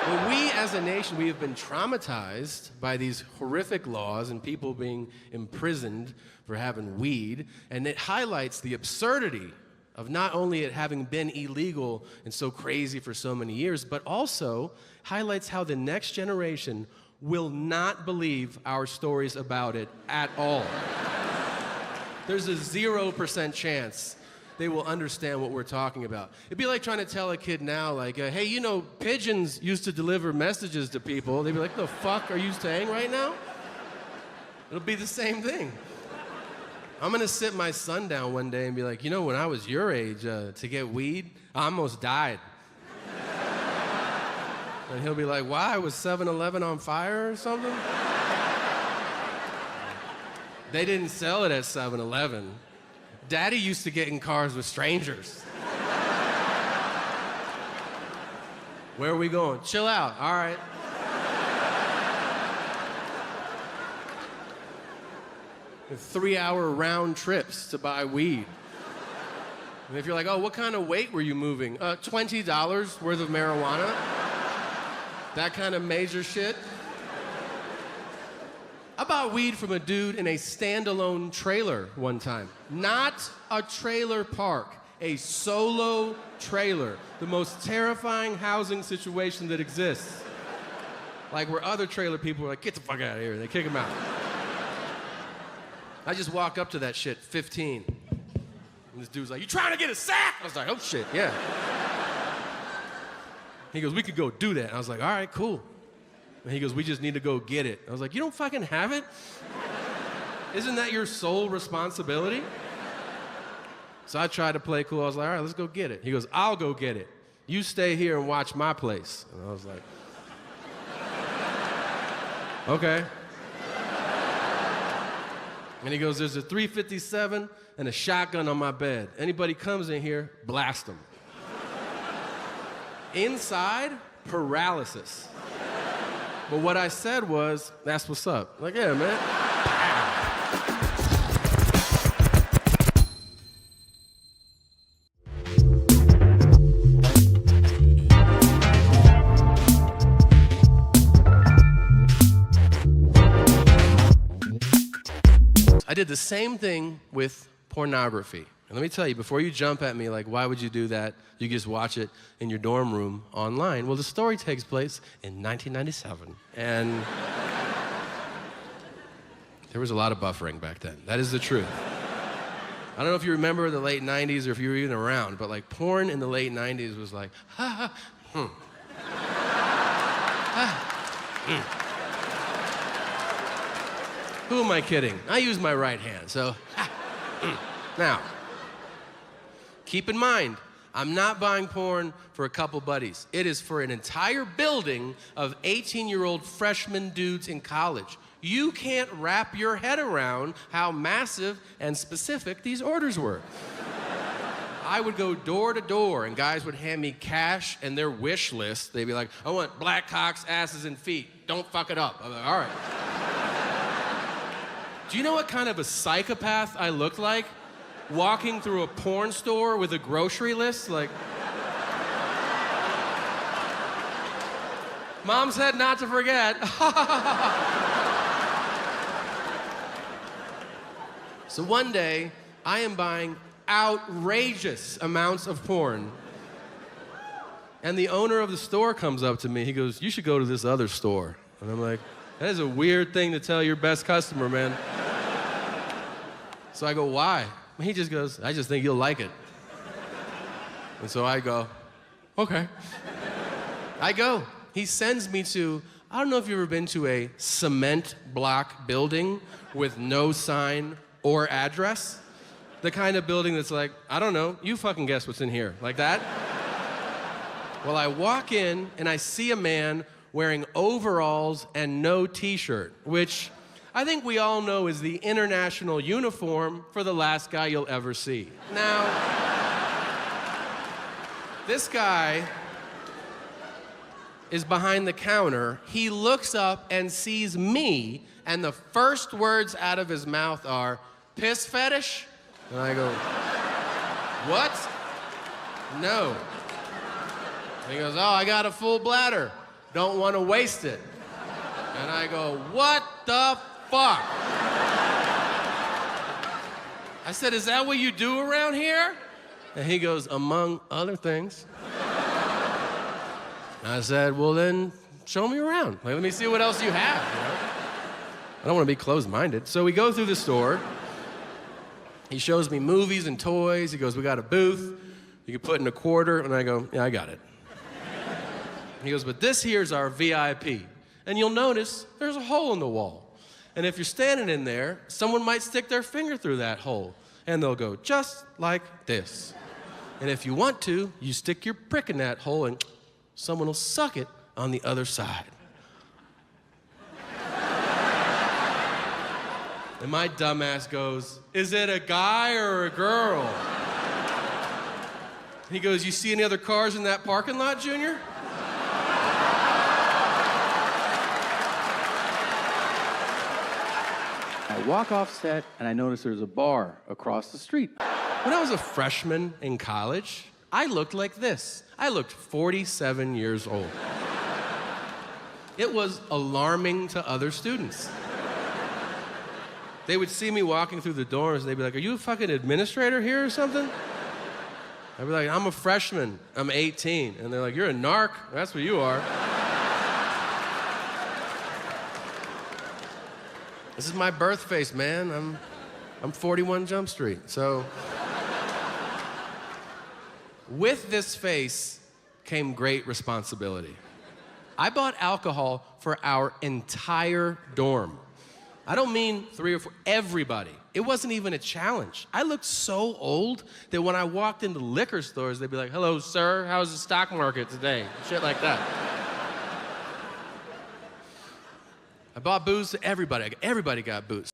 Well, we as a nation, we have been traumatized by these horrific laws and people being imprisoned for having weed, and it highlights the absurdity of not only it having been illegal and so crazy for so many years, but also highlights how the next generation will not believe our stories about it at all. There's a 0% chance they will understand what we're talking about. It'd be like trying to tell a kid now, like, hey, you know, pigeons used to deliver messages to people. They'd be like, the fuck are you saying right now? It'll be the same thing. I'm gonna sit my son down one day and be like, you know, when I was your age, to get weed, I almost died. And he'll be like, why? Was 7-Eleven on fire or something? They didn't sell it at 7-Eleven. Daddy used to get in cars with strangers. Where are we going? Chill out, all right. And 3-hour round trips to buy weed. And if you're like, oh, what kind of weight were you moving? $20 worth of marijuana. That kind of major shit. I bought weed from a dude in a standalone trailer one time. Not a trailer park, a solo trailer. The most terrifying housing situation that exists. Like where other trailer people are like, get the fuck out of here, and they kick him out. I just walk up to that shit, 15. And this dude's like, you trying to get a sack? I was like, oh shit, yeah. He goes, we could go do that. And I was like, all right, cool. And he goes, we just need to go get it. I was like, you don't fucking have it? Isn't that your sole responsibility? So I tried to play cool. I was like, all right, let's go get it. He goes, I'll go get it. You stay here and watch my place. And I was like, okay. And he goes, there's a .357 and a shotgun on my bed. Anybody comes in here, blast them. Inside, paralysis. But what I said was, that's what's up. Like, yeah, man. I did the same thing with pornography. And let me tell you, before you jump at me like, why would you do that? You just watch it in your dorm room online. Well, the story takes place in 1997. And there was a lot of buffering back then. That is the truth. I don't know if you remember the late 90s or if you were even around, but like porn in the late 90s was like, ha ha, Who am I kidding? I use my right hand, so, Now, keep in mind, I'm not buying porn for a couple buddies. It is for an entire building of 18-year-old freshman dudes in college. You can't wrap your head around how massive and specific these orders were. I would go door to door, and guys would hand me cash and their wish list. They'd be like, I want black cocks, asses, and feet. Don't fuck it up. I'm like, all right. Do you know what kind of a psychopath I looked like? Walking through a porn store with a grocery list, like... Mom said not to forget. So one day, I am buying outrageous amounts of porn. And the owner of the store comes up to me. He goes, you should go to this other store. And I'm like, that is a weird thing to tell your best customer, man. So I go, why? He just goes, I just think you'll like it. And so I go, okay. I go. He sends me to, I don't know if you've ever been to a cement block building with no sign or address. The kind of building that's like, I don't know, you fucking guess what's in here. Like that? Well, I walk in and I see a man wearing overalls and no t-shirt, which I think we all know is the international uniform for the last guy you'll ever see. Now, this guy is behind the counter. He looks up and sees me, and the first words out of his mouth are, piss fetish? And I go, what? No. And he goes, oh, I got a full bladder. don't want to waste it. And I go, what the fuck? I said, is that what you do around here? And he goes, among other things. And I said, well then, show me around. Like, let me see what else you have, you know? I don't want to be closed-minded. So we go through the store. He shows me movies and toys. He goes, we got a booth. You can put in a quarter. And I go, yeah, I got it. He goes, but this here's our VIP. And you'll notice there's a hole in the wall. And if you're standing in there, someone might stick their finger through that hole. And they'll go, just like this. And if you want to, you stick your prick in that hole and someone will suck it on the other side. And my dumbass goes, is it a guy or a girl? He goes, you see any other cars in that parking lot, Junior? I walk off set and I notice there's a bar across the street. When I was a freshman in college, I looked like this. I looked 47 years old. It was alarming to other students. They would see me walking through the doors and they'd be like, are you a fucking administrator here or something? I'd be like, I'm a freshman, I'm 18. And they're like, you're a narc, that's what you are. This is my birth face, man. I'm 41 Jump Street, so. With this face came great responsibility. I bought alcohol for our entire dorm. I don't mean 3 or 4, everybody. It wasn't even a challenge. I looked so old that when I walked into liquor stores, they'd be like, hello, sir, how's the stock market today? Shit like that. I bought booze to everybody. Everybody got booze.